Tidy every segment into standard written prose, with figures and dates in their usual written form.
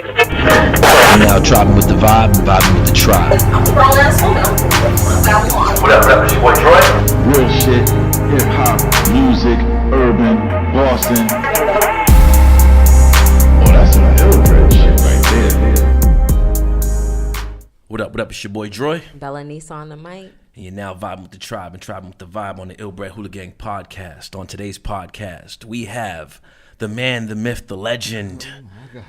Now driving with the vibe and vibing with the tribe. I'm a grown ass woman. What up, it's your boy DROi. Real shit, hip hop, music, urban, Boston. Oh, that's some ~ILLbred shit right there. What up, it's your boy DROi. Bella Nisa on the mic. And you're now vibing with the tribe and tribing with the vibe on the ~ILLbred HooliGang podcast. On today's podcast, we have the man, the myth, the legend,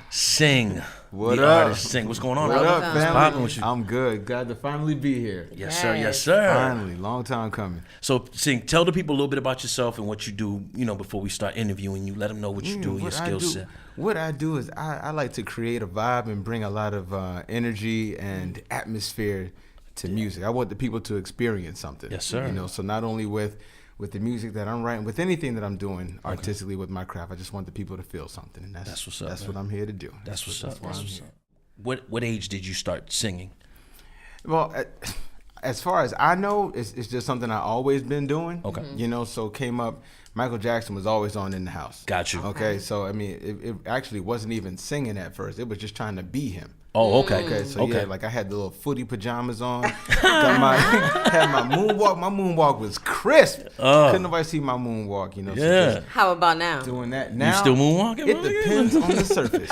Sing. What the up? artist Sing. What's going on, What brother? up, What's poppin' family? with you? I'm good. Glad to finally be here. Yes, sir. Yes, sir. Finally, long time coming. So, Sing, tell the people a little bit about yourself and what you do, before we start interviewing you. Let them know what you do and your skill set. What I do is I like to create a vibe and bring a lot of energy and atmosphere to music. I want the people to experience something. Yes, sir. So not only with the music that I'm writing, with anything that I'm doing artistically with my craft, I just want the people to feel something, and that's what's up. That's what I'm here to do. That's what's up. why That's I'm what's here. up. What age did you start singing? Well, as far as I know, it's just something I always been doing. Okay. So came up. Michael Jackson was always on in the house. Got you. Okay, so I mean, it actually wasn't even singing at first. It was just trying to be him. Oh, okay. Okay, so yeah, like I had the little footy pajamas on. had my moonwalk. My moonwalk was crisp. Couldn't nobody see my moonwalk. So Yeah. just How about now? doing that now. You still moonwalking? It bro? depends on the surface.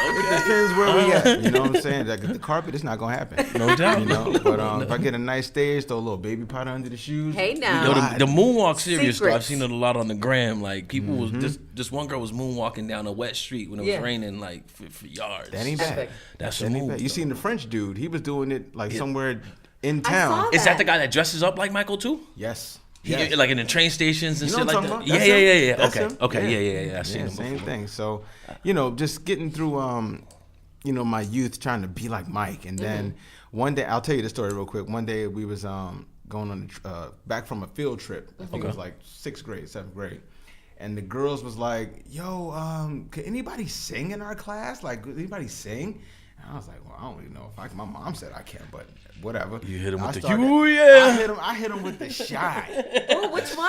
It depends where we at. You know what I'm saying? Like the carpet, it's not gonna happen. No doubt. But if I get a nice stage, throw a little baby powder under the shoes. Hey now. Yo, the moonwalk serious though. I've Secrets. seen it a lot on the gram. Like people was this one girl was moonwalking down a wet street when it was raining like for yards. That ain't bad. Epic. That's That a ain't move. bad. You though. seen the French dude? He was doing it like somewhere in I town. saw Is that the guy that dresses up like Michael too? Yes. He, Yes. like in the train stations and You know shit what like I'm that. talking about? Yeah. That's Okay. him. Okay. Yeah. I seen Yeah, him same before. thing. So, just getting through, my youth trying to be like Mike, and then one day I'll tell you the story real quick. One day we was going on back from a field trip. I think it was like 6th grade, 7th grade, and the girls was like, "Yo, can anybody sing in our class? Like, anybody sing?" And I was like, "Well, I don't even know if I can." My mom said I can, but whatever. You hit him I with the started- "Ooh, yeah." I hit him with the shy. Oh, which one?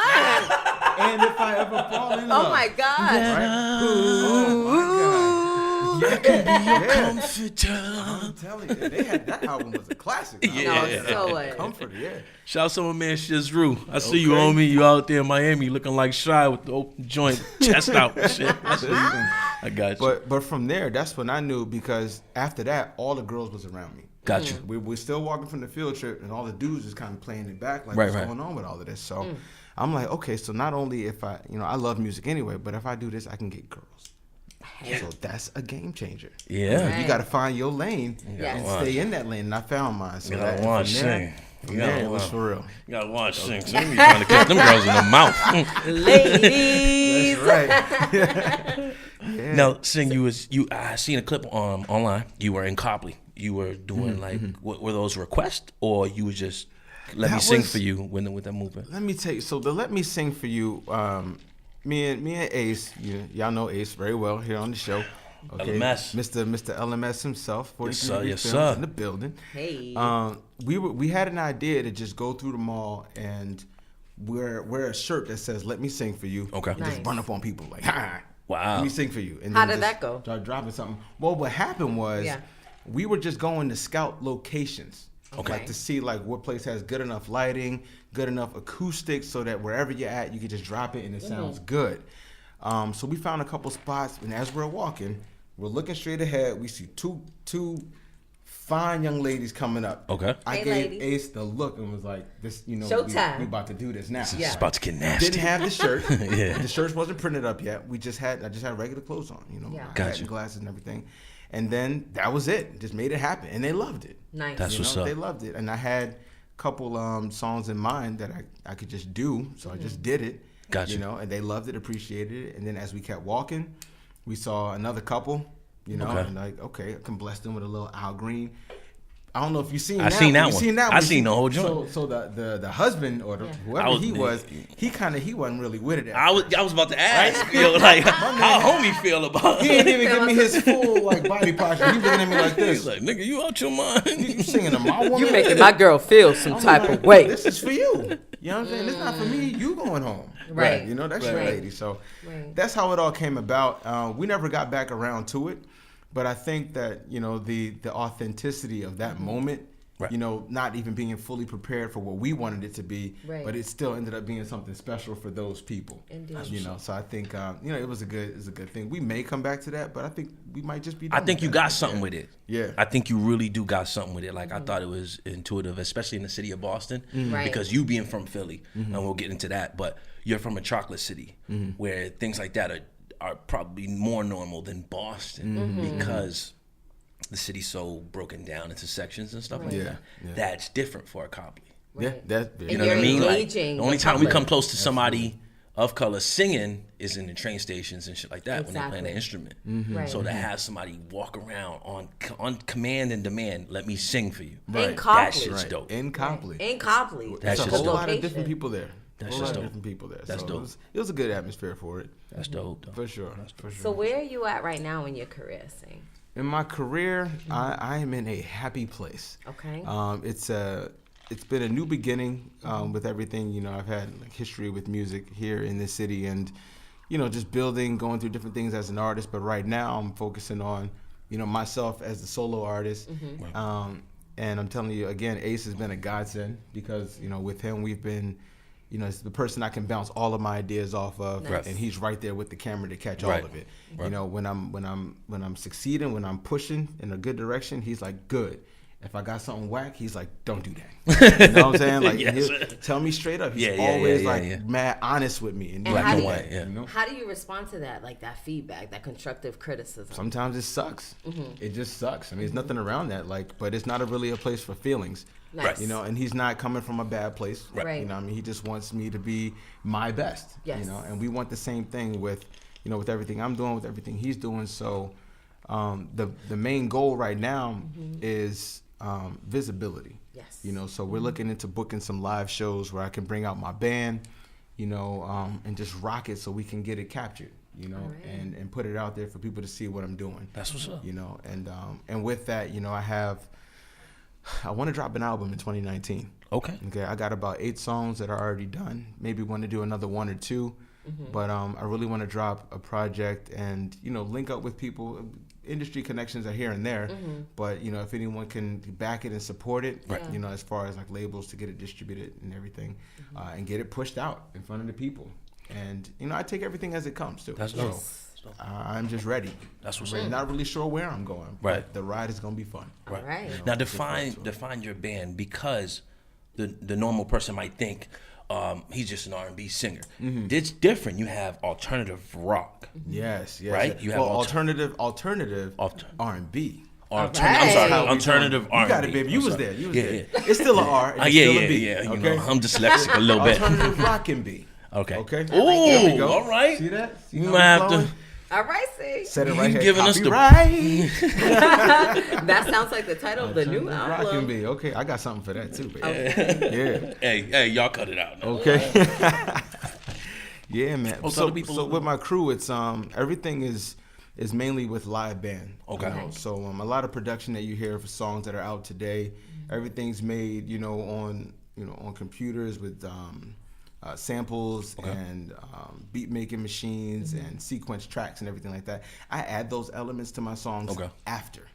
And if I ever fall in love. Oh my God. Right? Oh my God. Yeah, Comforter. I'm telling you, that album was a classic. Yeah. So what? Comforter, yeah. Shout out to my man Shizru. I see you, homie. You out there in Miami looking like Shy with the open joint, chest out and shit. I got you. But from there, that's when I knew, because after that, all the girls was around me. Got you. We're still walking from the field trip, and all the dudes is kind of playing it back, like Right, what's right. going on with all of this. So I'm like, okay, so not only if I love music anyway, but if I do this, I can get girls. So that's a game changer. Yeah. Right. You got to find your lane Yes. and stay in that lane. And I found mine. So You gotta that, watch from there, Sing. from there, it was for real. You gotta watch Sing. So they be trying to catch them girls in the mouth. Ladies. That's right. Yeah. Now, Sing, I seen a clip online. You were in Copley. You were doing were those requests, or you was just let me That sing was- for you with that movement? Let me tell you. So the Let Me Sing For You, me and Ace, y'all know Ace very well here on the show. Okay, LMS. Mr. LMS himself, 43 Yes, sir. Degree Yes, Films sir. in the building. Hey. We had an idea to just go through the mall and wear a shirt that says "Let me sing for you." Okay. And just Nice. run up on people like, "Ha! Wow. Let me sing for you." And How then did just that go? Start dropping something. Well, what happened was Yeah. we were just going to scout locations. Okay. Like to see like what place has good enough lighting, good enough acoustics, so that wherever you're at, you can just drop it and it sounds good. So we found a couple spots, and as we're walking, we're looking straight ahead. We see two fine young ladies coming up. Okay. I Hey, gave ladies. Ace the look and was like, "This, Showtime. we about to do this now." It's about to get nasty. Didn't have the shirt. Yeah. The shirt wasn't printed up yet. I just had regular clothes on, Yeah. my hat Gotcha. and glasses and everything. And then that was it. Just made it happen, and they loved it. Nice. That's what's up. They loved it, and I had a couple songs in mind that I could just do, so I just did it. Gotcha. And they loved it, appreciated it, and then as we kept walking, we saw another couple, Okay. and like, okay, I can bless them with a little Al Green. I don't know if you've seen I that. seen that You one. seen that I one. seen the whole joint. So the husband or whoever he wasn't really with it. I was about to ask, yo, like, how homie feel about He it? didn't even give me his full like body posture. He looking at me like this. He's like, nigga, you out your mind? You singing to my woman? You making my girl feel some type of way. This is for you. You know what I'm saying? It's not for me. You going home. Right. You know, that's your lady. So Right. that's how it all came about. We never got back around to it. But I think that, you know, the authenticity of that moment, you know, not even being fully prepared for what we wanted it to be, but it still ended up being something special for those people. Indeed. You know, so I think, you know, it was a good thing. We may come back to that, but I think we might just be I done think with you that. got something with it. Yeah. I think you really do got something with it. Like, I thought it was intuitive, especially in the city of Boston, Right. because you being from Philly, and we'll get into that, but you're from a chocolate city where things like that are probably more normal than Boston because the city's so broken down into sections and stuff like that. That's different for a Copley. Yeah, that's You know what I mean? Like, engaging the only the time we public. come close to somebody of color singing is in the train stations and shit like that when they're playing an instrument. Right. So to have somebody walk around on command and demand, let me sing for you. In That Copley. shit's dope. in Copley. In Copley. That's There's a just whole dope. lot of different people there. That's a whole just lot of dope. different people there. That's so dope. It was a good atmosphere for it. That's dope, though. For sure. For sure. So where are you at right now in your career, Sing? In my career, I am in a happy place. Okay. It's been a new beginning with everything. You know, I've had like history with music here in this city, and you know, just building, going through different things as an artist. But right now, I'm focusing on, you know, myself as the solo artist. And I'm telling you again, Ace has been a godsend because you know, with him, we've been, you know, it's the person I can bounce all of my ideas off of, Nice. and he's right there with the camera to catch all Right. of it. Right. You know, when I'm succeeding, when I'm pushing in a good direction, he's like, good. If I got something whack, he's like, don't do that. You know what I'm saying? Like, Yes. he'll tell me straight up. He's Yeah, yeah, always yeah, like yeah. mad honest with me. And Black how and do white, yeah. You know? How do you respond to that, like that feedback, that constructive criticism? Sometimes it sucks. It just sucks. I mean, there's nothing around that. Like, but it's not really a place for feelings. Nice. You know, and he's not coming from a bad place. Right. You know, I mean, he just wants me to be my best. Yes. You know, and we want the same thing with, you know, with everything I'm doing, with everything he's doing. So, the main goal right now is visibility. Yes. You know, so we're looking into booking some live shows where I can bring out my band, you know, and just rock it so we can get it captured, you know, right. and put it out there for people to see what I'm doing. That's what's up. You know, and with that, you know, I want to drop an album in 2019. Okay. Okay, I got about 8 songs that are already done. Maybe want to do another 1 or 2, but I really want to drop a project and, you know, link up with people. Industry connections are here and there, but you know, if anyone can back it and support it, you know, as far as like labels to get it distributed and everything, and get it pushed out in front of the people. And you know, I take everything as it comes too. That's So, dope. I'm just ready. That's what's I'm up. not really sure where I'm going, Right. but the ride is gonna be fun. All right. Now define your band, because the normal person might think he's just an R&B singer. It's different. You have alternative rock. Yes, yes. Right? yes. You have well, alternative R&B. I'm right. sorry, How we alternative doing. R&B. You got it, baby. You I'm was sorry. there. You was Yeah, there. yeah. It's still an R. And it's Yeah, still yeah, a B. yeah. You Okay. know, I'm dyslexic a little bit. Alternative rock and B. Okay. Okay. Ooh, There we go. all right. See that? See You how might it's have flowing? to. All right, Sing. Set it You right here. giving us the- Copyright. That sounds like the title of the new Alternative rock and album. B. Okay, I got something for that too, baby. Okay. Yeah. Hey, y'all cut it out. Now. Okay. Yeah, man. Oh, tell So, the people- so with my crew, it's everything is mainly with live band. Okay. You know? So a lot of production that you hear for songs that are out today, everything's made, you know, on computers with samples and beat making machines and sequence tracks and everything like that. I add those elements to my songs after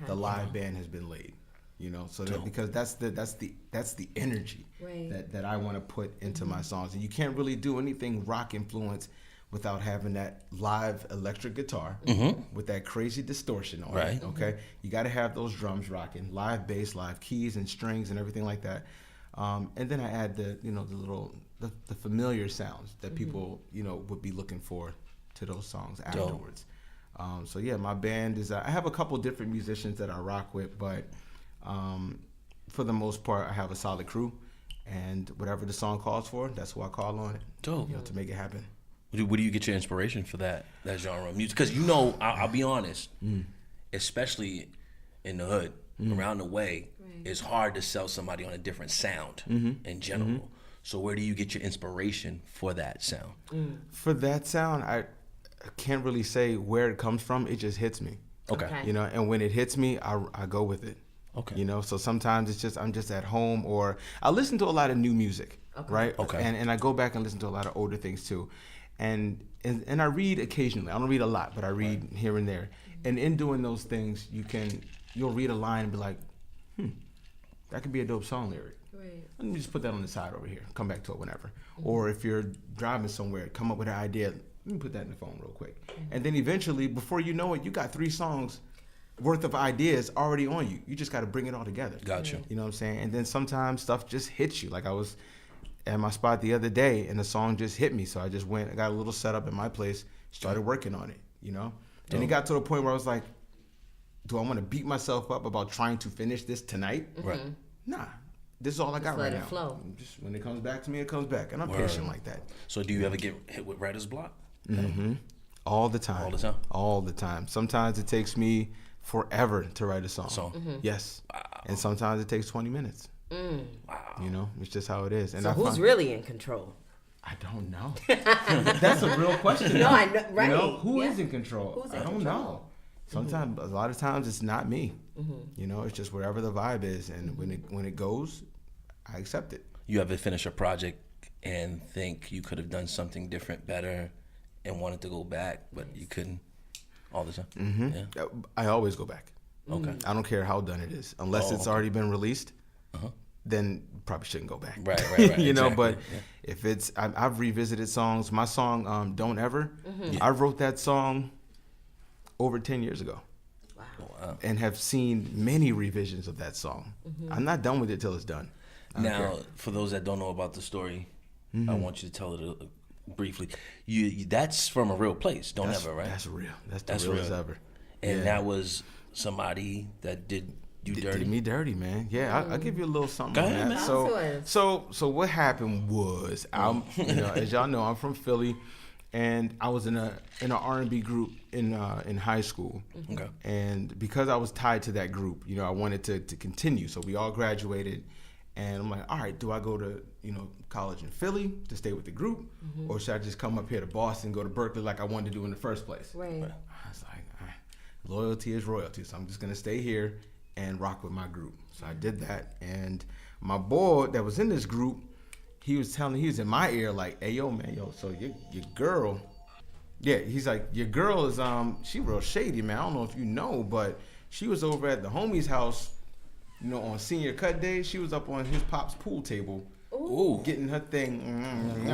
the live band has been laid. You know, so that, because that's the energy that I want to put into my songs, and you can't really do anything rock influence without having that live electric guitar with that crazy distortion on it. Okay, you got to have those drums rocking, live bass, live keys and strings and everything like that. And then I add the familiar sounds that people would be looking for to those songs afterwards. So yeah, my band is. I have a couple different musicians that I rock with, but for the most part, I have a solid crew, and whatever the song calls for, that's who I call on it. Dope. To make it happen. Where do you get your inspiration for that genre of music? Because I'll be honest, especially in the hood, around the way, it's hard to sell somebody on a different sound in general. So where do you get your inspiration for that sound? For that sound, I can't really say where it comes from. It just hits me. Okay. You know, and when it hits me, I go with it. Okay. You know, so sometimes it's just I'm just at home, or I listen to a lot of new music, right? Okay. And I go back and listen to a lot of older things too, and I read occasionally. I don't read a lot, but I read here and there. And in doing those things, you'll read a line and be like, that could be a dope song lyric. Right. Let me just put that on the side over here. Come back to it whenever. Or if you're driving somewhere, come up with an idea. Let me put that in the phone real quick. And then eventually, before you know it, you got 3 songs worth of ideas already on you. You just got to bring it all together. Gotcha. You know what I'm saying? And then sometimes stuff just hits you. Like I was at my spot the other day, and the song just hit me. So I just went, I got a little setup in my place, started working on it, you know? And it got to the point where I was like, do I want to beat myself up about trying to finish this tonight? Right. Nah. This is all I got let right it now. flow. Just when it comes back to me, it comes back. And I'm patient like that. So do you ever get hit with writer's block? All the time. All the time? All the time. Sometimes it takes me forever to write a song. Yes. Wow. And sometimes it takes 20 minutes. Wow. You know, it's just how it is. And So who's really in control? I don't know. That's a real question. No, I know, right. You know, who Yeah. is in control? Who's in I don't control? know. Sometimes, a lot of times, it's not me. You know, it's just wherever the vibe is, and when it goes, I accept it. You ever finish a project and think you could have done something different, better, and wanted to go back, but you couldn't all the time? Yeah. I always go back. Okay. I don't care how done it is, unless it's already been released. Then probably shouldn't go back. Right. You know, exactly. but if it's, I've revisited songs. My song, "Don't Ever," I wrote that song over 10 years ago. Wow. And have seen many revisions of that song. I'm not done with it till it's done. Now, for those that don't know about the story, I want you to tell it briefly. You that's from a real place. Don't ever, right? That's real. That's That's the realest real. ever. And Yeah. that was somebody that did you dirty. Did me dirty, man. Yeah, I'll give you a little something Go on ahead, that. man. Talk to us. So what happened was, as y'all know, I'm from Philly, and I was in an R&B group in high school. Okay. And because I was tied to that group, you know, I wanted to continue. So we all graduated, and I'm like, all right, do I go to college in Philly to stay with the group, or should I just come up here to Boston, go to Berkeley like I wanted to do in the first place? Right. I was like, all right, loyalty is royalty, so I'm just gonna stay here and rock with my group. So I did that, and my boy that was in this group, he was in my ear like, hey yo man, so your girl, yeah, he's like, your girl is she real shady, man. I don't know if you know, but she was over at the homie's house, on senior cut day. She was up on his pop's pool table. Ooh. Getting her thing.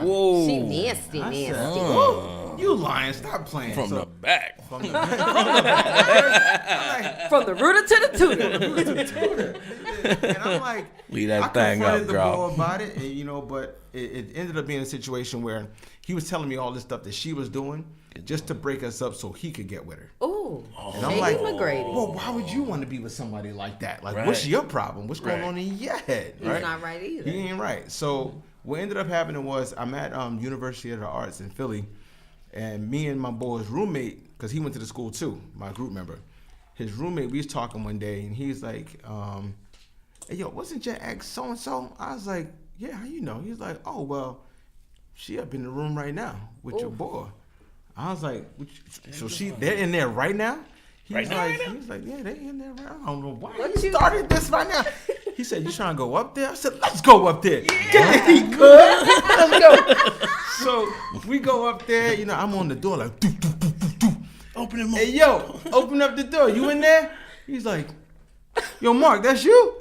Whoa. She nasty. Whoa, you lying? Stop playing. From the back. From the From the rooter to the tutor. and I'm like, Leave that I thing confronted up, the girl. boy about it, and but it ended up being a situation where he was telling me all this stuff that she was doing just to break us up so he could get with her. Ooh. And I'm Shady like, McGrady. well, why would you want to be with somebody like that? Like, Right. what's your problem? What's going Right. on in your head? He's not right either. He ain't right. So what ended up happening was I'm at University of the Arts in Philly, and me and my boy's roommate, because he went to the school too, my group member, his roommate, we was talking one day, and he's like, hey, yo, wasn't your ex so-and-so? I was like, yeah, how you know? He's like, oh, well, she up in the room right now with your boy. I was like, so they're in there right now? He was like, yeah, they in there right now. I don't know why you started this right now. He said, you trying to go up there? I said, let's go up there. Get the heat good. Let's go. So we go up there, I'm on the door like, doo, doo, doo, doo, doo. Open him up. Hey, yo, open up the door. You in there? He's like, yo, Mark, that's you?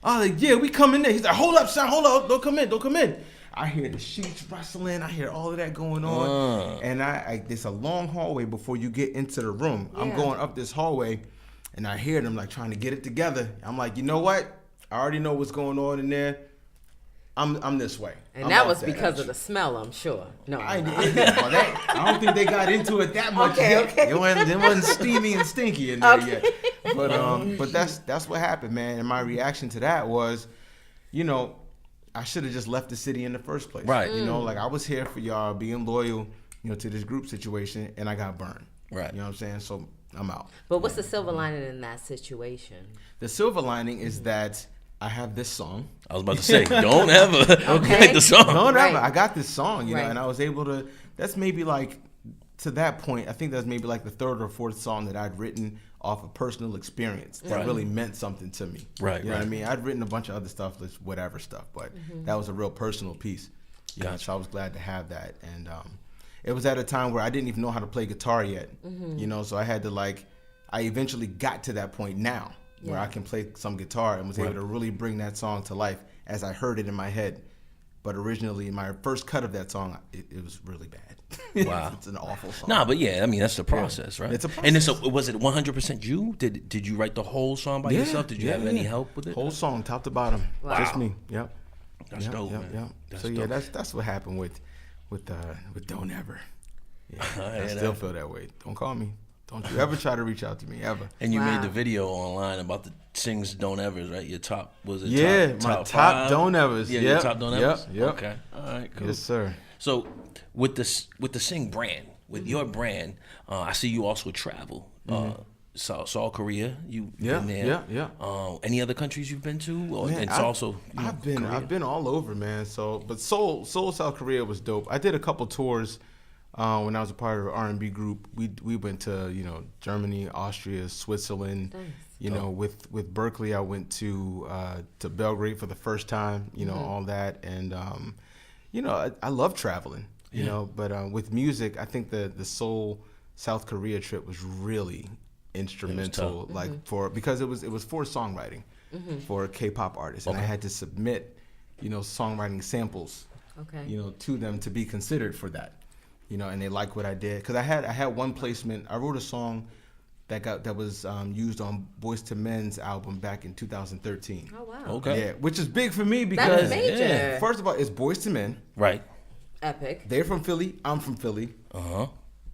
I was like, yeah, we come in there. He's like, hold up, son, hold up. Don't come in. I hear the sheets rustling. I hear all of that going on. And it's a long hallway before you get into the room. Yeah. I'm going up this hallway, and I hear them like trying to get it together. I'm like, you know what? I already know what's going on in there. I'm this way. And that was because of the smell, I'm sure. No. I don't think they got into it that much yet. Okay. It wasn't steamy and stinky in there yet. But that's what happened, man. And my reaction to that was, I should have just left the city in the first place. Right. Like I was here for y'all, being loyal, to this group situation, and I got burned. Right. You know what I'm saying? So I'm out. But what's the silver lining in that situation? The silver lining is that I have this song. I was about to say, don't ever Okay. like the song. Don't Right. ever. I got this song, you know, Right. and I was able to. That's maybe like, to that point, I think that's maybe like the third or fourth song that I'd written off of personal experience that Right. really meant something to me. Right, You know what I right. mean? I'd written a bunch of other stuff, just whatever stuff, but that was a real personal piece. You know, Gotcha. so I was glad to have that. And it was at a time where I didn't even know how to play guitar yet. You know, so I had to I eventually got to that point now where I can play some guitar and was able to really bring that song to life as I heard it in my head. But originally, my first cut of that song, it was really bad. Wow. It's an awful song. Nah, but yeah, I mean that's the process, right? It's a And then, so was it 100% you? Did you write the whole song by yourself? Did you have any help with it? Whole song, top to bottom, Wow. just me. Yep. That's dope, man. That's So yeah, dope. that's what happened with Don't Ever. Yeah, I Yeah, still feel that way. Don't call me. Don't you ever try to reach out to me ever. And you Wow. made the video online about the Sings Don't Evers, right? Your top was it? Yeah, top, my top top five? Don't Evers. Yeah, your Yep, top Don't yep, Evers. yep. Okay, all right, cool. Yes, sir. So with the Sing brand, with your brand, I see you also travel. South Korea, you've Yeah, been there. yeah. Any other countries you've been to? Or Man, it's also I've been Korea? all over, man. So, but Seoul, South Korea was dope. I did a couple tours when I was a part of an R&B group. We went to Germany, Austria, Switzerland. Nice. You know, with Berkeley, I went to Belgrade for the first time. All that, and I love traveling. You know, but with music, I think the Seoul, South Korea trip was really instrumental, because it was for songwriting for K-pop artists, and I had to submit, songwriting samples, Okay. to them to be considered for that, and they liked what I did because I had one placement. I wrote a song that was used on Boyz II Men's album back in 2013. Oh wow. Okay. Yeah, which is big for me because major. first of all, it's Boyz II Men. Right. Epic. They're from Philly. I'm from Philly. Uh-huh.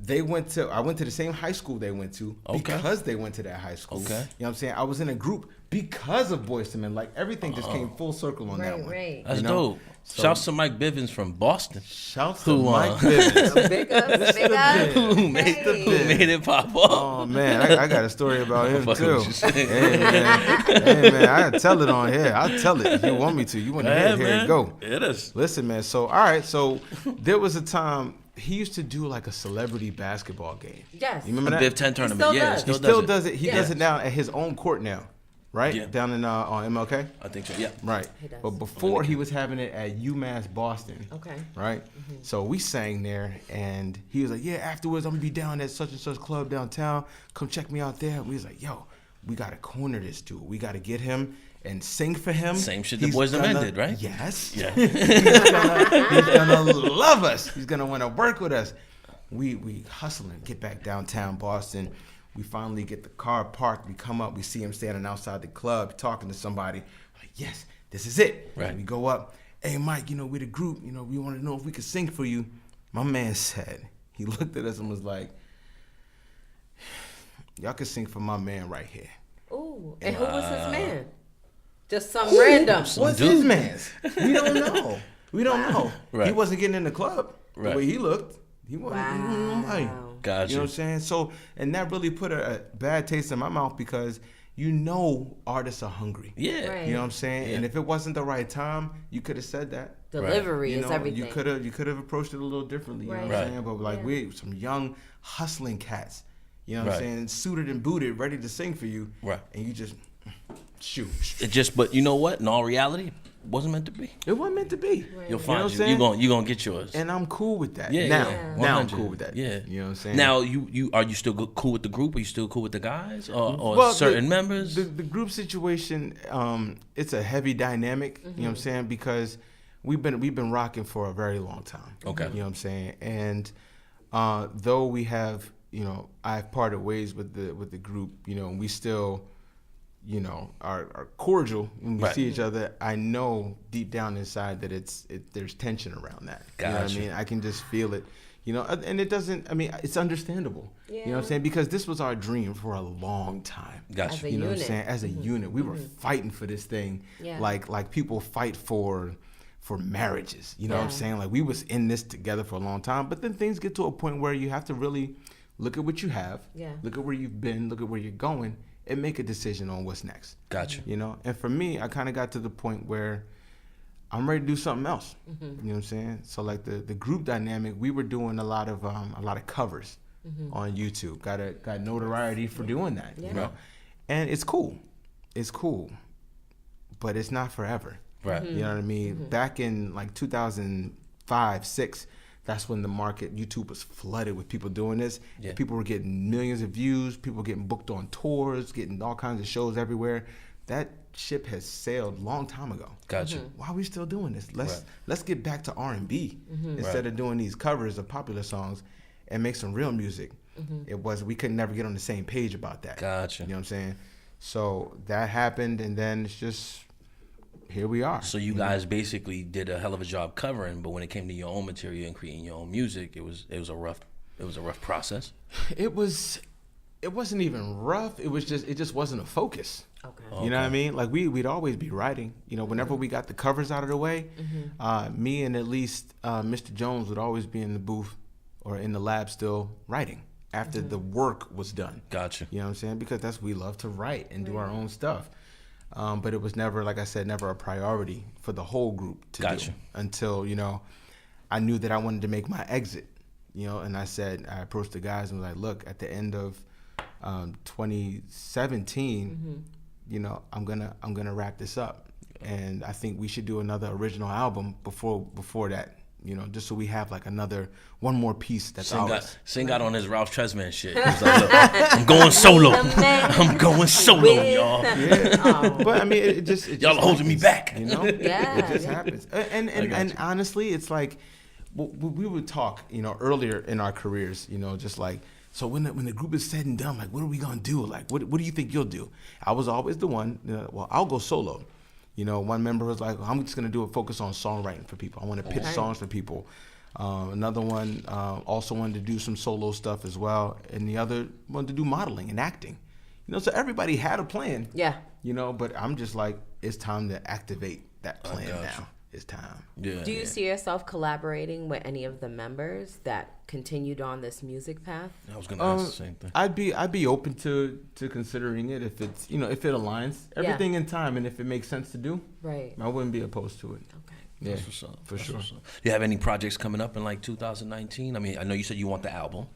I went to the same high school they went to because they went to that high school. Okay. You know what I'm saying? I was in a group because of Boyz II Men. Like everything just came full circle on that Right, one. right. That's You know? dope. So- Shouts to Mike Bivens from Boston. Shouts to Who, Mike Bivens. Big ups, big ups. Who made it pop up. Oh man, I got a story about him Fucking too. what you saying. Hey man, I gotta tell it on here. I'll tell it if you want me to. You want to hear Yeah, it? Here man. you go. It is. Listen, man. So all right, so there was a time he used to do like a celebrity basketball game. Yes. You remember that? Biv 10 tournament. still Yeah, does. He still still does does it. He Yeah. does it now at his own court now, right? Yeah. Down in on MLK. I think so. Yeah. Right. He does. But before he was having it at UMass Boston. Okay. Right? So we sang there and he was like, yeah, afterwards I'm gonna be down at such and such club downtown. Come check me out there. We was like, yo, we gotta corner this dude. We gotta get him and sing for him. Same shit the He's Boyz II Men gonna- did, right? Yes. Yeah. He's gonna love us. He's gonna wanna work with us. We hustling, get back downtown Boston. We finally get the car parked. We come up, we see him standing outside the club talking to somebody. Like, yes, this is it. Right. And we go up. Hey, Mike, we're the group. We want to know if we could sing for you. My man said, he looked at us and was like, y'all can sing for my man right here. Ooh. And who was his man? Just some random. What's his man's? We don't know. We don't know. Right. He wasn't getting in the club Right. the way he looked. He wasn't. Like, Gotcha. You know what I'm saying? So, and that really put a bad taste in my mouth because artists are hungry. Yeah. Right. You know what I'm saying? Yeah. And if it wasn't the right time, you could have said that. Delivery You is know, everything. you could have approached it a little differently. You know what Right. I'm saying? But like we some young hustling cats. You know what Right. I'm saying? Suited and booted, ready to sing for you. Right. And you just shoot. But you know what? In all reality, it wasn't meant to be. It wasn't meant to be. You'll You know find what I'm saying? you gonna get yours. And I'm cool with that. Yeah, now, yeah. now I'm 100. cool with that. Yeah. You know what I'm saying? Now are you still cool with the group? Are you still cool with the guys or Well, certain members? The group situation, it's a heavy dynamic. You know what I'm saying? Because we've been rocking for a very long time. Okay. You know what I'm saying? And though we have, I've parted ways with the group, and we still, are cordial when we Right. see each other. I know deep down inside that there's tension around that. You know what I Gotcha. mean? I can just feel it. And it doesn't. I mean, it's understandable. You know what I'm saying? Because this was our dream for a long time. Gotcha. As a You know what I'm unit. saying? As a unit, we were fighting for this thing, Yeah. like people fight for marriages. You know what I'm Yeah. saying? Like we was in this together for a long time, but then things get to a point where you have to really look at what you have, Yeah. look at where you've been, look at where you're going, and make a decision on what's next. Gotcha. You know, and for me, I kind of got to the point where I'm ready to do something else. You know what I'm saying? So like the group dynamic, we were doing a lot of covers on YouTube. Got notoriety for doing that. Yeah. You know, and it's cool. It's cool, but it's not forever. Right. You know what I mean? Back in like 2005, 6, that's when the market, YouTube was flooded with people doing this. Yeah. People were getting millions of views, people getting booked on tours, getting all kinds of shows everywhere. That ship has sailed a long time ago. Gotcha. Why are we still doing this? Right. Let's get back to R&B instead of doing these covers of popular songs and make some real music. We could never get on the same page about that. Gotcha. You know what I'm saying? So that happened, and then it's just, here we are. So you guys basically did a hell of a job covering, but when it came to your own material and creating your own music, it was a rough process. It wasn't even rough. It just wasn't a focus. Okay. You know what I mean? Like we'd always be writing. You know, whenever we got the covers out of the way, me and at least Mr. Jones would always be in the booth or in the lab still writing after the work was done. Gotcha. You know what I'm saying? Because we love to write and do our own stuff. But it was never, like I said, never a priority for the whole group to Gotcha. do until, you know, I knew that I wanted to make my exit, you know, and I approached the guys and was like, look, at the end of 2017, you know, I'm gonna wrap this up, and I think we should do another original album before that, you know, just so we have like one more piece that's ours. Sing got on his Ralph Tresvant shit. He was like, look, I'm going solo. I'm going solo, y'all. Yeah, but I mean, it just Y'all holding me happens, back. you know? Yeah, It just yeah. happens. And honestly, it's like we would talk, you know, earlier in our careers, you know, just like, so when the group is said and done, like, what are we gonna do? Like, what do you think you'll do? I was always the one. Well, I'll go solo. You know, one member was like, I'm just gonna do a focus on songwriting for people. I want to pitch songs for people. Another one also wanted to do some solo stuff as well, and the other wanted to do modeling and acting. You know, so everybody had a plan. Yeah. You know, but I'm just like, it's time to activate that plan gotcha. now. It's time. Yeah. Do you see yourself collaborating with any of the members that continued on this music path? I was gonna ask the same thing. I'd be open to considering it if it's, you know, if it aligns. Everything in time, and if it makes sense to do, Right. I wouldn't be opposed to it. Okay. Yeah, That's what's up. for That's sure. what's up. Do you have any projects coming up in like 2019? I mean, I know you said you want the album,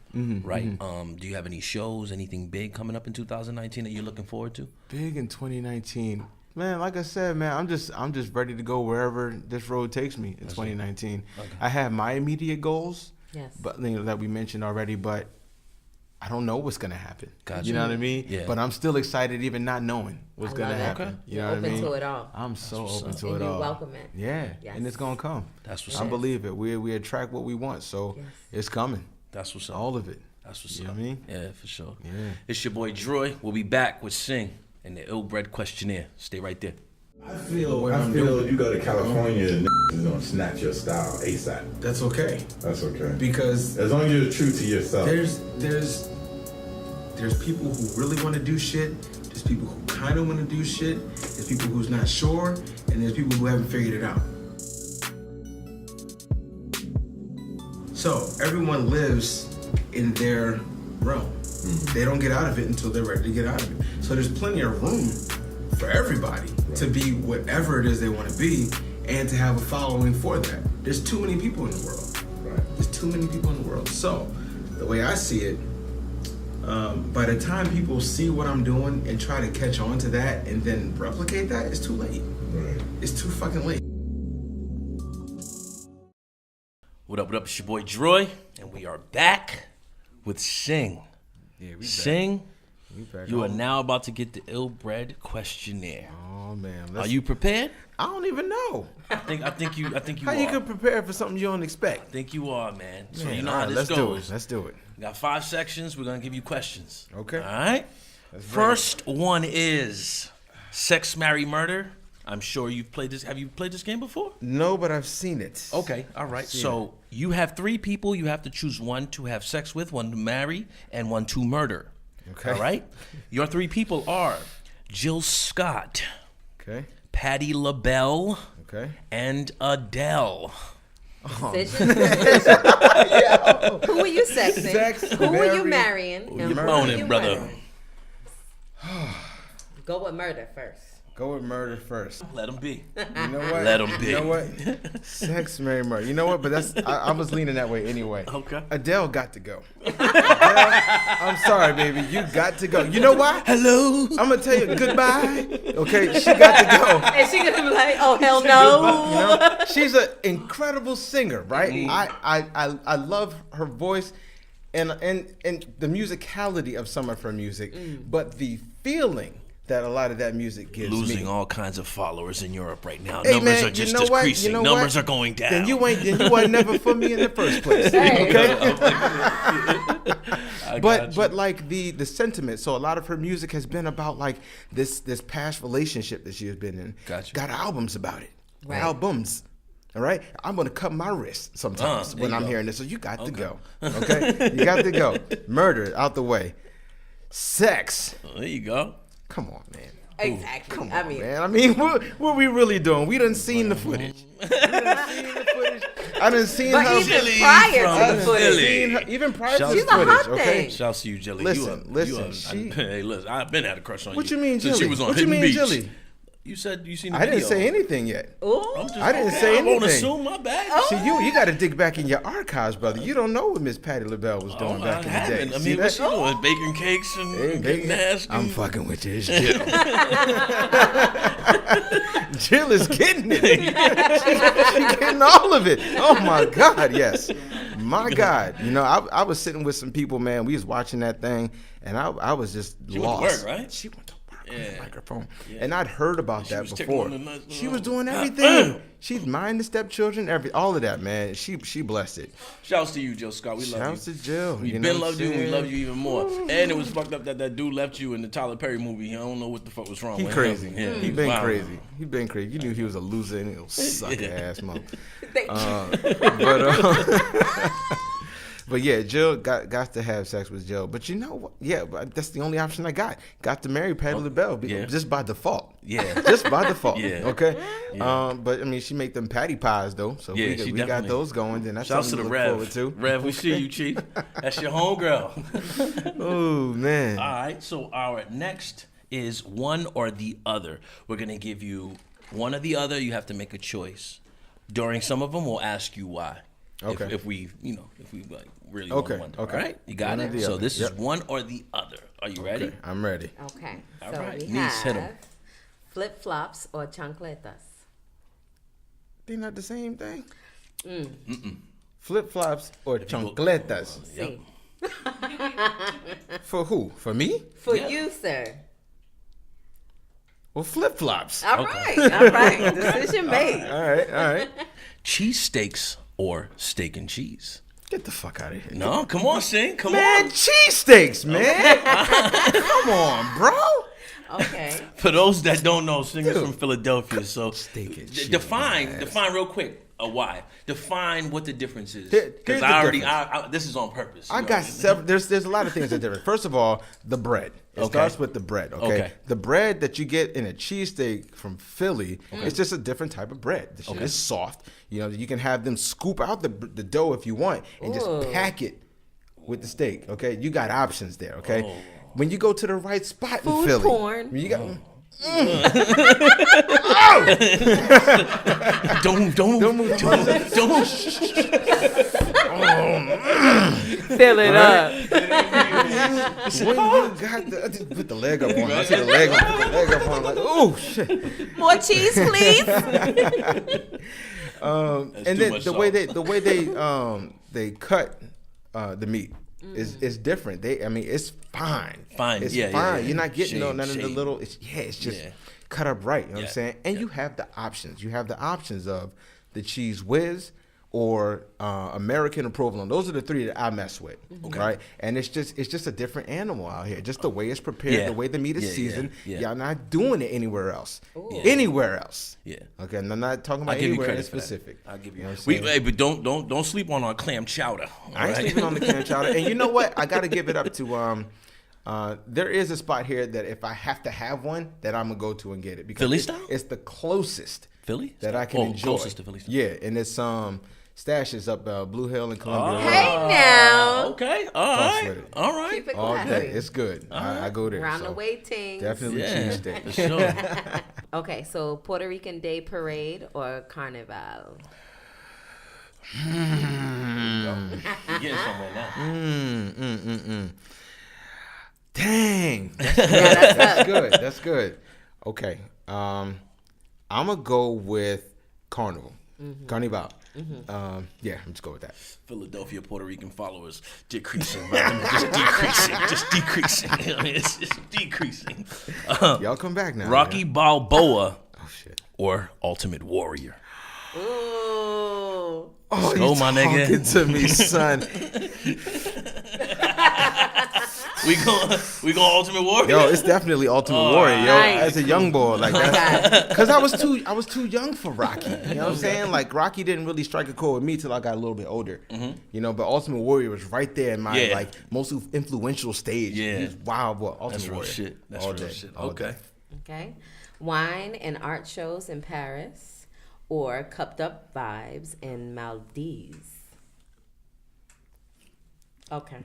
right? Do you have any shows, anything big coming up in 2019 that you're looking forward to? Big in 2019. Man, like I said, man, I'm just ready to go wherever this road takes me in 2019. Okay. I have my immediate goals, Yes. but you know, that we mentioned already, but I don't know what's gonna happen. Gotcha. You know what I mean? Yeah. But I'm still excited, even not knowing what's I gonna love it. happen. Okay. You You're know what I open mean? to it all. I'm so what's open up. to And it you all. welcome it. Yeah, Yes. and it's gonna come. That's what's I up. believe it. We attract what we want, so Yes. it's coming. That's what's up. All of it. That's what's You know up. what I mean? Yeah, for sure. Yeah. It's your boy DROi. We'll be back with Sing and the ＩLLbred Questionnaire. Stay right there. I feel you go to California and is gonna snatch your style ASAP. That's okay, That's okay. because As long as you're true to yourself. there's people who really want to do shit. There's people who kind of want to do shit. There's people who's not sure, and there's people who haven't figured it out. So everyone lives in their realm. They don't get out of it until they're ready to get out of it. So there's plenty of room for everybody to be whatever it is they want to be, and to have a following for that. There's too many people in the world. Right. There's too many people in the world. So the way I see it, by the time people see what I'm doing and try to catch on to that and then replicate that, it's too late. Right. It's too fucking late. What up, it's your boy DROi, and we are back with Sing. Yeah, we Sing, back. you are now about to get the ＩLLbred Questionnaire. Oh man, Are you prepared? I don't even know I think you how are. you can prepare for something you don't expect. I think you are, man. So Man, you know all how right, this let's goes. Let's do it. We got 5 sections. We're gonna give you questions. Okay. All right. First one is sex, marry, murder. I'm sure you've played this. Have you played this game before? No, but I've seen it. Okay. All right. So you have 3 people. You have to choose one to have sex with, one to marry, and one to murder. Okay. All right. Your 3 people are Jill Scott, Okay. Patti LaBelle, Okay. and Adele. Decision? Who are you sexing? Sex, Who are you marry- marrying? Who And you who are moaning, you brother? murdering? Go with murder first. Go with murder first. Let him be. You know what? Let 'em be. You know what? Sex, marry, murder. You know what? But I was leaning that way anyway. Okay. Adele got to go. Adele, I'm sorry, baby. You got to go. You know why? Hello. I'm gonna tell you goodbye. Okay, she got to go. And she gonna be like, oh hell no. You know, she's an incredible singer, right? I love her voice and the musicality of some of her music, but the feeling that a lot of that music gives Losing me. all kinds of followers in Europe right now. Hey, Numbers man, are just you know what? decreasing. You know Numbers what? are going down. Then you were never for me in the first place. Hey. I got But you. like the sentiment. So a lot of her music has been about like this past relationship that she has been in. Gotcha. Got albums about it. Right. Albums. All right. I'm gonna cut my wrist sometimes there when you I'm go. hearing this. So you got to go. Okay. You got to go. Murder out the way. Sex. There you go. Come on, man. Exactly. Come I on, mean, man. I mean, what we really doing? We done seen the footage. I done seen but her. even Jilly prior from to the Philly. footage, Seen her, even prior to She's the a footage, hot okay? thing. Shouts to you, Jelly. Listen, Hey, I've been had a crush on you. What you mean, since Jilly? she was on What you Hidden mean, Beach. Jilly? You said you seen the I didn't video. say anything yet. ooh, I'm just, I didn't say I won't anything. assume my bag. See, you got to dig back in your archives, brother. You don't know what Miss Patty LaBelle was doing Oh, back I in the day. haven't. I See mean, that? what's she doing? Baking cakes and Hey, getting nasty. I'm fucking with you, it's Jill. Jill is getting it. She's getting all of it. Oh my God, yes. My God. You know, I was sitting with some people, man. We was watching that thing, and I was just She went lost. to work, right? She went to work on Yeah. the microphone. And I'd heard about She that was tickling before. the nuts. She was doing everything. She'd mind the stepchildren, all of that, man. She blessed it. Shouts to you, Jill Scott. We love Shouts you. to Jill. We've you know been what loved you, I'm and we saying? love you even more. And it was fucked up that dude left you in the Tyler Perry movie. I don't know what the fuck was wrong He with crazy. him. Yeah, He was been wild. crazy. He been crazy. You knew he was a loser and he'll suck ass mother. thank But yeah, Jill got to have sex with Jill. But you know what? Yeah, but that's the only option I got. Got to marry Patty LaBelle yeah. just by default. Yeah. Just by default. Yeah. Okay. Yeah. But I mean, she make them patty pies though. So Yeah, if she we got definitely- those going. Then that's Shouts to something the to look forward Rev. to. Rev, we see you, Chief. That's your homegirl. Oh man. All right, so our next is one or the other. We're going to give you one or the other. You have to make a choice. During some of them, we'll ask you why. Okay. If we like really Okay, want okay. All right, you got One or it. the So other. this Yep. is one or the other. Are you ready? Okay, I'm ready. Okay, All so right. we Niece, hit 'em. have flip-flops or chancletas. They're not the same thing. Flip flops or chancletas. See, For who? For me? for you, sir. Well, flip flops. All right, decision made. All right. Cheesesteaks or steak and cheese? Get the fuck out of here. No, come on, Sing. Come Man, on. cheesesteaks, man. Come on, bro. Okay, For those that don't know, Sing is from Philadelphia. So Steak and cheese, define real quick why. Define what the difference is. Here's Because the I already, difference. this is on purpose. I You got already- several. There's a lot of things that are different. First of all, the bread. It Okay. starts with the bread. Okay? Okay. The bread that you get in a cheesesteak from Philly, it's just a different type of bread. The shit is soft. You know, you can have them scoop out the dough if you want and just Ooh. pack it with the steak. Okay, you got options there. Okay, when you go to the right spot in Food Philly, porn. when you got. Don't move. fill it up. When you got the put the leg up on, I see the leg up, put the leg up on, like, oh shit. More cheese, please. And too then much the way sauce. they cut the meat is different. It's fine. Fine, It's yeah, fine. yeah. You're not getting none of the Shade. little. It's just Yeah. cut up right. You know what Yeah, I'm saying? And you have the options. You have the options of the cheese whiz or American or provolone. Those are the three that I mess with, right? And it's just a different animal out here. Just the way it's prepared, Yeah. the way the meat is Yeah, yeah, seasoned. yeah. Y'all not doing it anywhere else. Yeah. Anywhere else. Yeah. Okay, and I'm not talking about I'll give you anywhere in credit for that. specific. I'll give you. know what I'm saying? But don't sleep on our clam chowder. I ain't alright? sleeping on the clam chowder. And you know what? I got to give it up to there is a spot here that if I have to have one, that I'm gonna go to and get it because Philly style? it's the closest Philly that I can Oh, enjoy. closest to Philly style. Yeah, and it's stashes up Blue Hill and Columbia. Road. Hey now. Okay. Fucks with it. All right. Keep it All classy. day. It's good. I go there. Round so the waiting. definitely Yeah, cheesesteak. for sure. Okay, so Puerto Rican Day Parade or Carnival? You're getting somewhere now. Dang. That's Good. That's good. Okay. I'm gonna go with Carnival. Carnival. Yeah, I'm just go with that. Philadelphia Puerto Rican followers decreasing, brother. Just decreasing. I mean, it's just decreasing. Y'all come back now. Rocky Yeah. Balboa Oh shit. or Ultimate Warrior. Ooh. Oh, go, you my nigga. talking to me, son. We going Ultimate Warrior. Yo, it's definitely Ultimate Warrior, yo. nice. As a young boy, like that's because I was too young for Rocky. You know what I'm saying? Like Rocky didn't really strike a chord with me till I got a little bit older. You know, but Ultimate Warrior was right there in my like most influential stage. Yeah. He was wild boy. Ultimate That's real Warrior. shit. That's all real day, shit. all Okay. day. Okay. Wine and art shows in Paris or cupped up vibes in Maldives? Okay.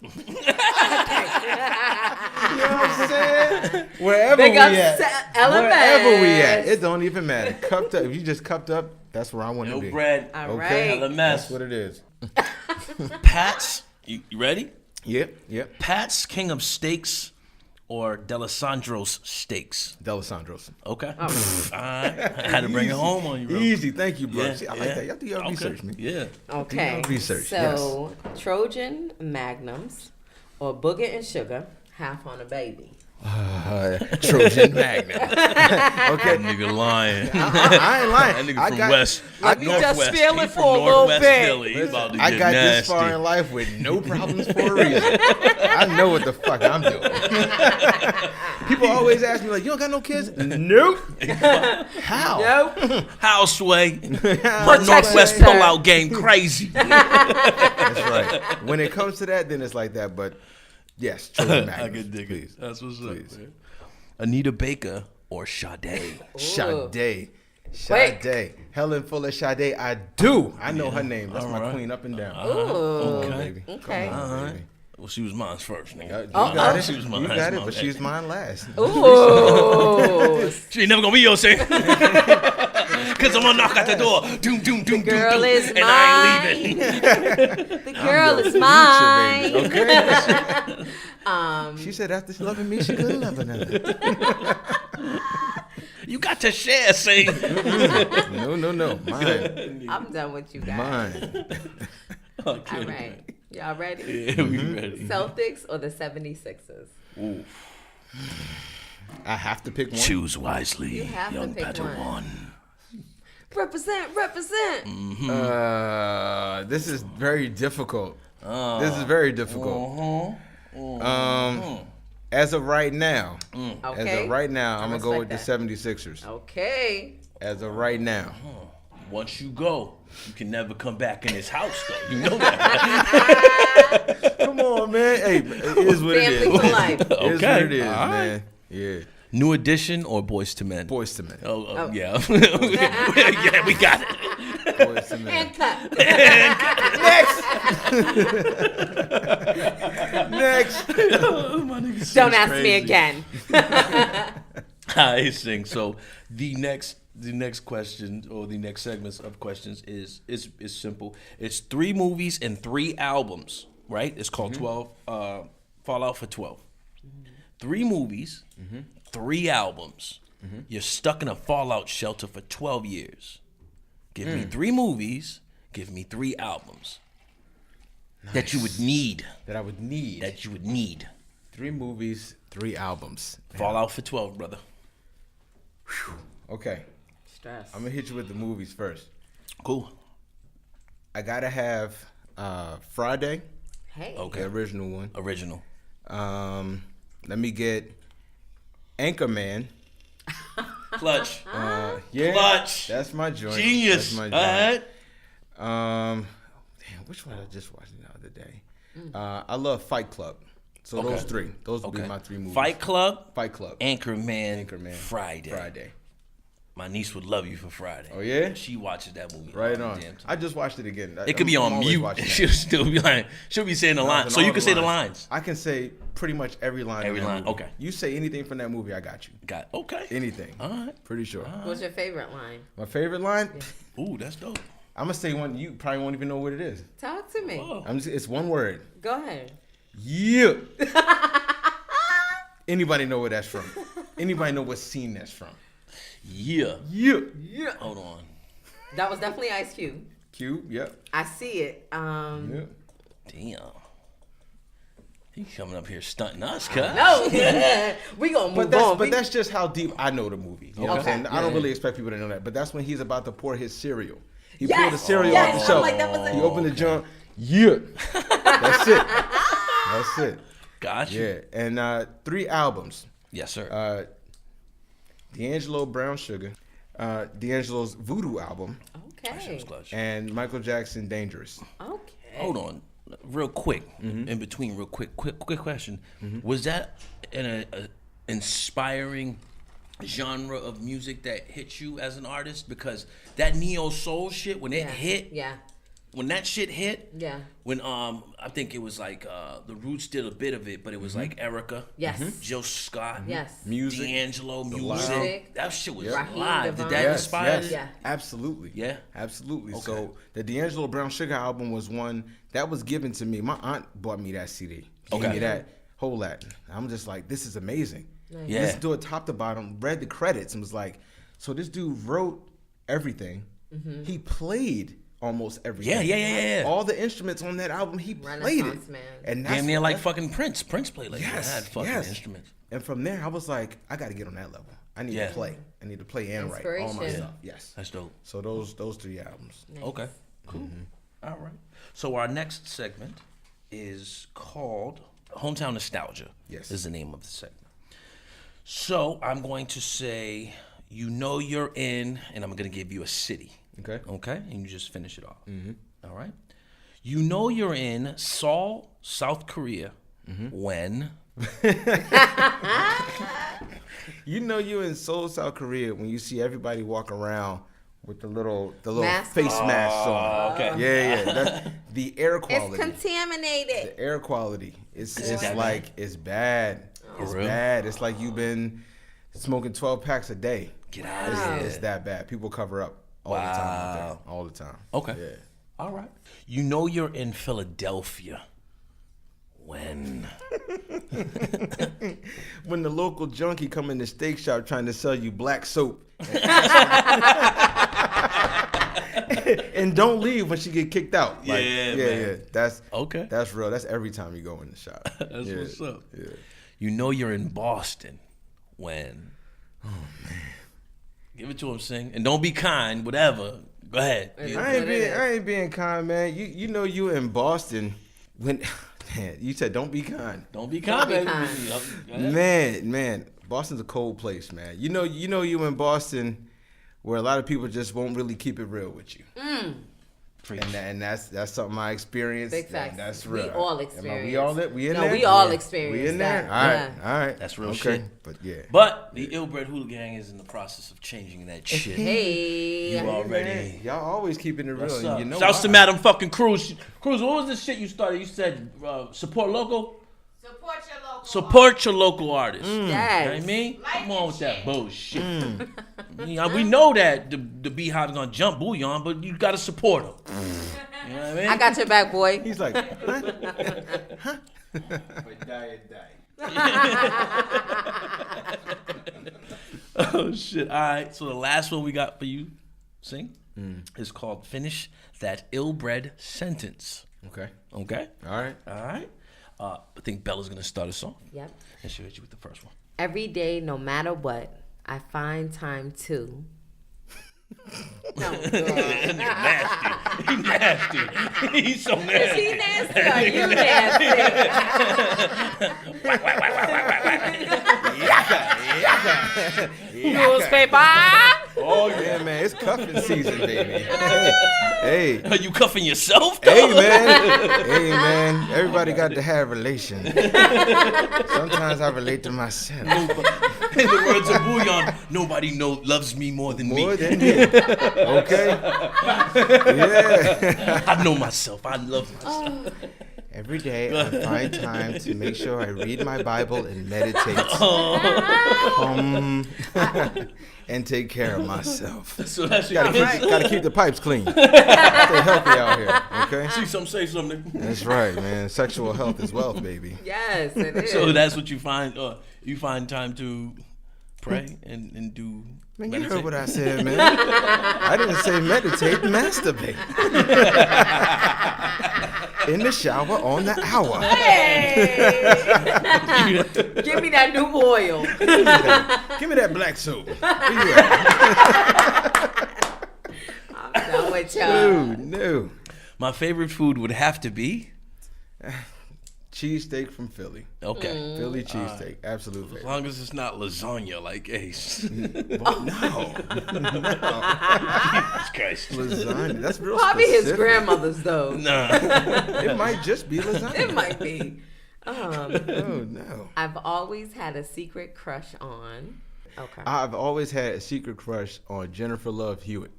You know what I'm saying? Wherever Big we up at, ИLLbred. wherever we at, it don't even matter. Cupped up. If you just cupped up, that's where I want to be. ИLLbred. All Okay. right. That's what it is. Pats. You ready? Yep. Pat's King of Steaks or D'Alessandro's Steaks. D'Alessandro's. Okay. All right. I had to bring it home on you, bro. Easy, thank you, bro. Yeah, See, I like that. Y'all do your Okay. research, man. Yeah. Okay. Research, So, Trojan Magnums or Booger and Sugar, half on a baby. Trojan Magnum. Okay, Nigga lying. I ain't lying. That nigga I from got, West. Let me just Northwest. feel He it from for a little Northwest bit. Philly. He about to I get got nasty. this far in life with no problems for a reason. I know what the fuck I'm doing. People always ask me like, "You don't got no kids?" Nope. How? Nope. House Sway. Protect Northwest yourself. pullout game crazy. That's right. When it comes to that, then it's like that. But yes, Trojan Magnum. I can dig please. it. That's what's Please. up, man. Anita Baker or Sade. Sade. Wait. Sade. Helen Fuller Sade. I do. I know her name. That's All my right. queen up and down. Ooh. Come on, baby. Okay. Come on, baby. Well, she was mine first, nigga. You got it. She was mine. You That's got it, my but bad. she's mine last. Ooh. She ain't never gonna be yours, sir. Cause I'm gonna knock at the door. Doom, doom, doom, girl doom, is doom. And I ain't leaving. The girl is Future, mine. baby. Okay. She said after loving me, she couldn't love another. You got to share, say. No. Mine. I'm done with you guys. Mine. All right. Y'all ready? Yeah, we ready. Celtics or the 76ers? I have to pick one. Choose wisely, You have to young pick Padawan. Represent. This is very difficult. This is very difficult. As of right now, I'm Okay. gonna go with respect the 76ers. Okay. As of right now. Once you go, you can never come back in this house, though. You know that. Come on, man. Hey, it is what it Family is. for life. It is Okay. what it is, All right. man. Yeah. New Edition or Boys to Men? Boys to men. Oh, yeah. Yeah, we got it. Boys to men. And cut. Next. Don't ask me again. I sing. So the next question or the next segments of questions is simple. It's 3 movies and 3 albums, right? It's called 12 Fallout for 12. 3 movies, 3 albums. You're stuck in a fallout shelter for 12 years. Give me 3 movies, give me 3 albums. That you would need. That I would need. That you would need. 3 movies, 3 albums. Fallout for 12, brother. Okay. Stress. I'm gonna hit you with the movies first. Cool. I gotta have Friday, Hey. Okay. the original one. Original. Let me get Anchorman. Clutch. Yeah, Clutch. that's my joint. Genius. That's my All joint. right. Damn, which one I just watched the other day? I love Fight Club. So those 3. Those would be my 3 movies. Fight Club. Fight Club. Anchorman. Anchorman. Friday. My niece would love you for Friday. Oh, yeah? She watches that movie. Right all the on. damn time. I just watched it again. It could be I'm on always mute. watching that. She'll still be like, she'll be saying the lines. So you can say the lines. I can say pretty much every line. Every in that line, movie. okay. You say anything from that movie, I got you. Got okay. Anything. All right. Pretty sure. What's your favorite line? My favorite line? Ooh, that's dope. I'm gonna say one. You probably won't even know what it is. Talk to me. Oh. It's one word. Go ahead. Yeah. Anybody know where that's from? Anybody know what scene that's from? Yeah. Yeah. Yeah. Hold on. That was definitely Ice Cube. Cube. Yep. I see it. Yeah. Damn. He coming up here stunting us, cuz. No. We gonna move on. But that's just how deep I know the movie. You know what I'm Okay. saying? I don't really expect people to know that. But that's when he's about to pour his cereal. He Yes. pulled the cereal Yes. off the I'm shelf. like, that was a- He opened the junk. Yeah. That's it. That's it. Gotcha. Yeah. And 3 albums. Yes, sir. D'Angelo Brown Sugar, D'Angelo's Voodoo album, Okay. Clutch. and Michael Jackson Dangerous. Okay. Hold on. Real quick. In between, real quick question. Was that an inspiring genre of music that hit you as an artist? Because that neo soul shit, when it hit, Yeah. when that shit hit, Yeah. when I think it was like the Roots did a bit of it, but it was like Erica, Yes. Jill Scott, Yes. Music. D'Angelo, Loud. music. That shit was Raheem live. Devon. Did that Yes, inspire yes, you? Yeah. absolutely. Yeah? Absolutely. Okay. So the D'Angelo Brown Sugar album was one that was given to me. My aunt bought me that CD. Gave Okay. me that whole lot. I'm just like, this is amazing. Yeah. Listened to it top to bottom, read the credits, and was like, so this dude wrote everything. He played almost everything. Yeah. All the instruments on that album, he played it. Renaissance man. And that's Damn near like that's- fucking Prince. Prince played like Yes, that. Fucking yes. instruments. And from there, I was like, I got to get on that level. I need Yeah. to play. I need to play and write all my Inspiration. stuff. Yes. That's dope. So those 3 albums. Okay, cool. All right. So our next segment is called Hometown Nostalgia. Yes. Is the name of the segment. So I'm going to say, you know you're in, and I'm going to give you a city. Okay. Okay? And you just finish it off. All right? You know you're in Seoul, South Korea, when... You know you in Seoul, South Korea when you see everybody walk around with the little Mask face on. masks on. okay. Yeah. That's the air It's quality. contaminated. The air quality. It's that like it's bad. It's real? bad. It's like you've been smoking 12 packs a day. Get out of here. It's that bad. People cover up all the time out there. All the time. Okay. Yeah. All right. You know you're in Philadelphia when... When the local junkie come in the steak shop trying to sell you black soap. And don't leave when she get kicked out. Like, Yeah, yeah, man. yeah. That's Okay. That's real. That's every time you go in the shop. That's Yeah, what's up. Yeah. You know you're in Boston when... Oh, man. Give it to him, sing. And don't be kind, whatever. Go ahead. I ain't being kind, man. You know you in Boston when man, you said don't be kind. Don't be kind, Don't be baby. kind. Man, Boston's a cold place, man. You know you in Boston where a lot of people just won't really keep it real with you. And that's something I experienced. Big facts. And that's We real. all We experienced. in No, there? we all Yeah. experienced We in there? that. All right. That's real okay. shit. But yeah. But the ИLLbred HooliGang is in the process of changing that shit. Hey. You already... Y'all always keeping it real. What's and up? you know Shouts to why. Madam fucking Cruz. Cruz, what was the shit you started? You said support local? Support your local. Support your local artists. You know what I Yes. mean? Like Come on with this that shit. bullshit. Yeah, we know that the Beehive's gonna jump Bouillon, but you gotta support them. You know what I mean? I got your back, boy. He's like, huh? But die. Oh shit! All right, so the last one we got for you, sing, is called "Finish That ＩLLbred Sentence." Okay. Okay. All right. All right. I think Bella's gonna start us off, Yep. and she'll hit you with the first one. Every day, no matter what, I find time to. No, girl. Nasty. He nasty. He's so nasty. Is he nasty or you nasty? Newspaper. Oh yeah, man, it's cuffing season, baby. Hey, Are you cuffing yourself? hey, man. Everybody got to have relations. Sometimes I relate to myself. In the words of Bouillon, nobody loves me more than More me. than me. Okay. Yeah. I know myself. I love myself. Every day I find time to make sure I read my Bible and meditate. And take care of myself. So that's your Gotta keep the pipes clean. Stay healthy out here, okay? See something, say something. That's right, man. Sexual health is wealth, baby. Yes, it is. So that's what you find. You find time to pray and do. Man, you meditate? heard what I said, man. I didn't say meditate, masturbate. In the shower on the hour. Hey! Give me that new oil. Give me that black soap. Where you at? I'm done with y'all. No. My favorite food would have to be. Cheesesteak from Philly. Okay. Philly cheesesteak. Absolute As favorite. long as it's not lasagna like Ace. No. Jesus Christ. Lasagna. That's real Probably his specific. grandmother's though. Nah. It might just be lasagna. It might be. Oh, no. I've always had a secret crush on. Okay. I've always had a secret crush on Jennifer Love Hewitt.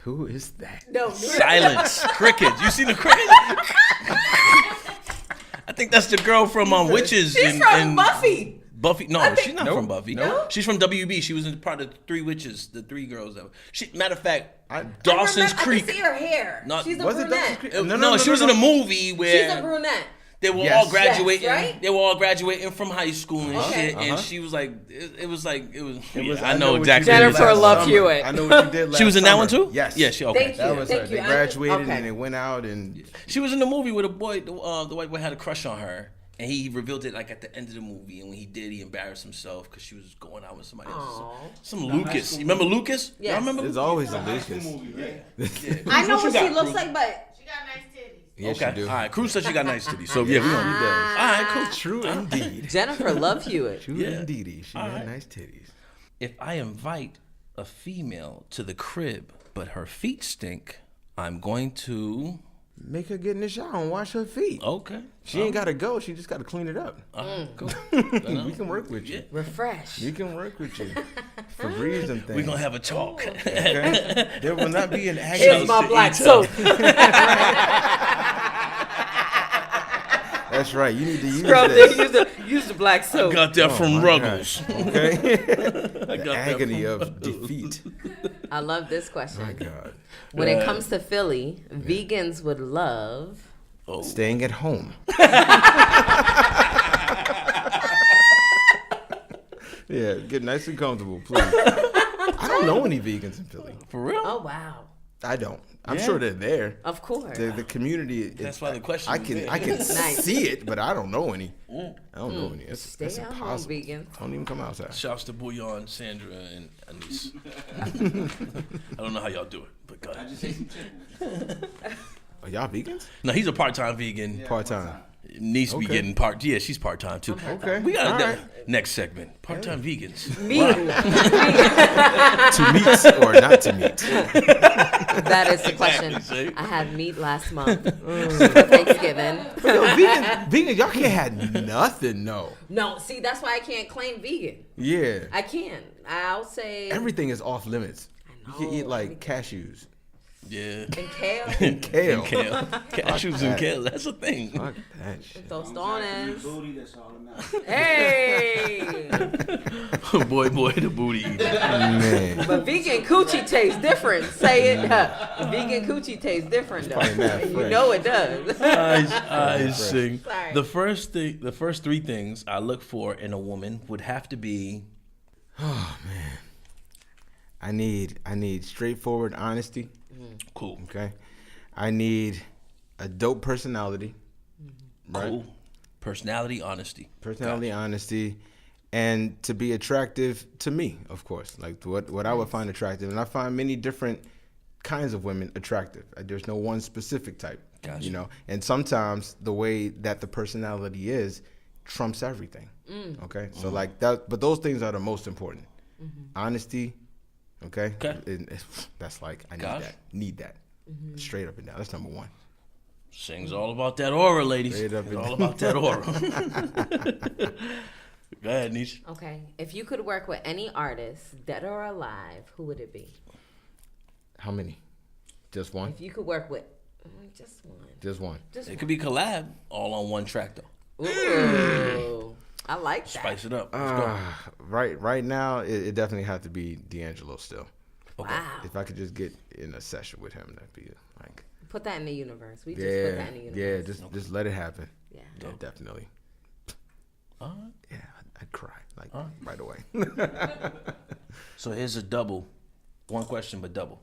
Who is that? No. Silence. Crickets. You see the cricket? I think that's the girl from Witches. She's from Buffy. Buffy? No, she's not from Buffy. No. She's from WB. She was in part of the Three Witches, the three girls. Matter of fact, I Dawson's can Creek. see her hair. Not- She's a Was it Dawson's brunette. Creek? No, she was in a movie where She's a brunette. they were Yes. all graduating. Yes, right? They were all graduating from high school and Okay. shit. And she was like, it was. I I know know what exactly. you did Jennifer last Love summer. Hewitt. I know what you did last She was in that one summer. too. Yes. Yeah. She okay. Thank you. That was her. Thank you. They graduated Okay. and they went out and She was in the movie with a boy. The white boy had a crush on her, and he revealed it like at the end of the movie. And when he did, he embarrassed himself because she was going out with somebody else. Aw. Some Lucas. You remember Lucas? Yes. Y'all remember? there's always a Lucas. I know what you she got, looks Cruz? like, but Yes, Okay. you do. All right. Cruz said she got nice titties. So yeah, we don't need that. All right. Cool. True indeed. Jennifer Love Hewitt. True Yeah. indeed. She All got right. nice titties. If I invite a female to the crib, but her feet stink, I'm going to. Make her get in the shower and wash her feet. Okay. She ain't got to go. She just got to clean it up. Cool. We can work with you. Refresh. We can work with you. Febreze and things. We're going to have a talk. Okay? There will not be an Here's agony. my black soap. That's right. You need to use Scrub this. this. Use the black soap. Got that from my Ruggles. Okay? I got that Agony from of Ruggles. defeat. I love this question. My God. When it comes to Philly, vegans would love. Staying at home. Yeah, get nice and comfortable, please. I don't know any vegans in Philly. For real? Oh wow. I don't. I'm sure they're there. Of course. The community. That's why the question I was can there. I can Nice. see it, but I don't know any. I don't know any. Stay That's at home, impossible. vegans. Don't even come outside. Shouts to Bouillon, Sandra, and Anise. I don't know how y'all do it, but go ahead. Are y'all vegans? No, he's a part-time vegan. Part time. Niece be Okay. getting part. Yeah, she's part-time too. Okay. We got All a right. next segment. Part-time vegans. To meet or not to meet. That is the question. Exactly, see? I had meat last month for Thanksgiving. Yo, vegan, y'all can't have nothing, no. No, see, that's why I can't claim vegan. Yeah. I can't. I'll say Everything is off limits. You can eat know. like cashews. Yeah. and kale, Kale. Kale. Cashews and that. kale. That's a thing. Fuck that shit. tostones. Booty, that's all that matters. Hey, boy, the booty eater. Man. but vegan coochie tastes different. Say it. Vegan coochie tastes different though. probably not You fresh. know it does. I sing. Sorry. The first three things I look for in a woman would have to be. I need straightforward honesty. Cool. Okay. I need a dope personality. Right? Cool. Personality, honesty. Personality, honesty, and to be attractive to me, of course. Like what I would find attractive. And I find many different kinds of women attractive. There's no one specific type. Gotcha. You know, and sometimes the way that the personality is trumps everything. Okay, so like that, but those things are the most important. honesty. Okay. Okay. That's like I Gosh. need that. Straight up and down. That's number one. Sing's all about that aura, ladies. Straight up It's and all about that aura. Go ahead, Niche. Okay. If you could work with any artist, dead or alive, who would it be? How many? Just one? If you could work with just one. Just one. Just It could be collab, all on one track though. Ooh. I like that. Spice it up. Let's go. Right now, it definitely has to be D'Angelo still. Wow. If I could just get in a session with him, that'd be like. Put that in the universe. We just put that in the universe. Just let it happen. Yeah. Yeah, definitely. Yeah, I'd cry like right away. So here's a double. One question, but double.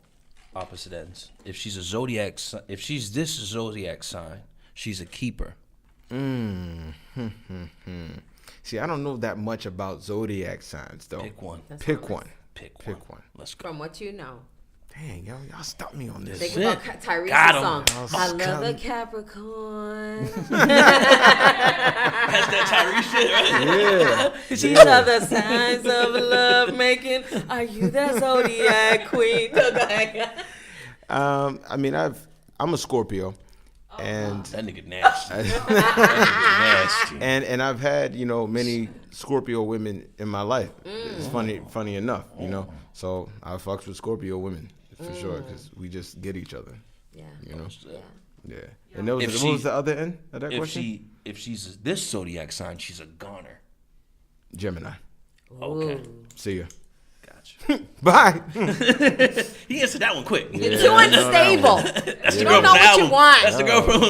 Opposite ends. If she's this zodiac sign, she's a keeper. See, I don't know that much about zodiac signs though. Pick one. Pick one. Pick one. Let's go. From what you know. Dang, y'all stop me on this. Think That's about it. Tyrese's Got 'em. song. Oh, I love Scott. a Capricorn. That's that Tyrese shit, right? Yeah. These are the signs of love making. Are you that zodiac queen? Go ahead. I mean, I'm a Scorpio, and That nigga nasty. That nigga nasty. and I've had many Scorpio women in my life. It's funny enough, So I fucks with Scorpio women for sure because we just get each other, Yeah. Yeah. And what was the other end of that question? If she's this zodiac sign, she's a goner. Gemini. Okay. See ya. Gotcha. Bye. He answered that one quick. You're too unstable. That's You the girl don't know from what you album. want. That's the girl from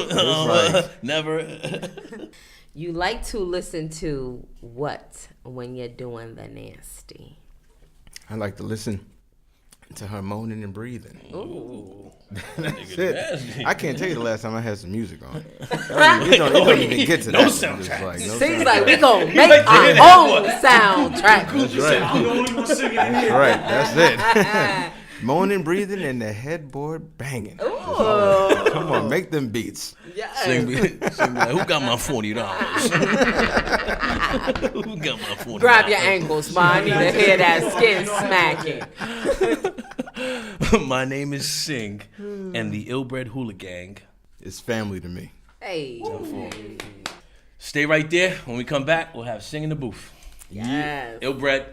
right. Never. You like to listen to what when you're doing the nasty? I like to listen to her moaning and breathing. Ooh. That's it. I can't tell you the last time I had some music on. It don't even get to No that. soundtrack. It's no Seems soundtrack. like we gonna make our own soundtrack. That's right. That's right. That's it. Moaning, breathing, and the headboard banging. Come on, make them beats. Yes. Sing me like, who got my $40? Who got my $40? Grab your ankles, ma. I need to hear that skin smacking. My name is Sing, and the ＩLLbred HooliGang. It's family to me. Hey. Stay right there. When we come back, we'll have Sing in the booth. Yes. ＩLLbred.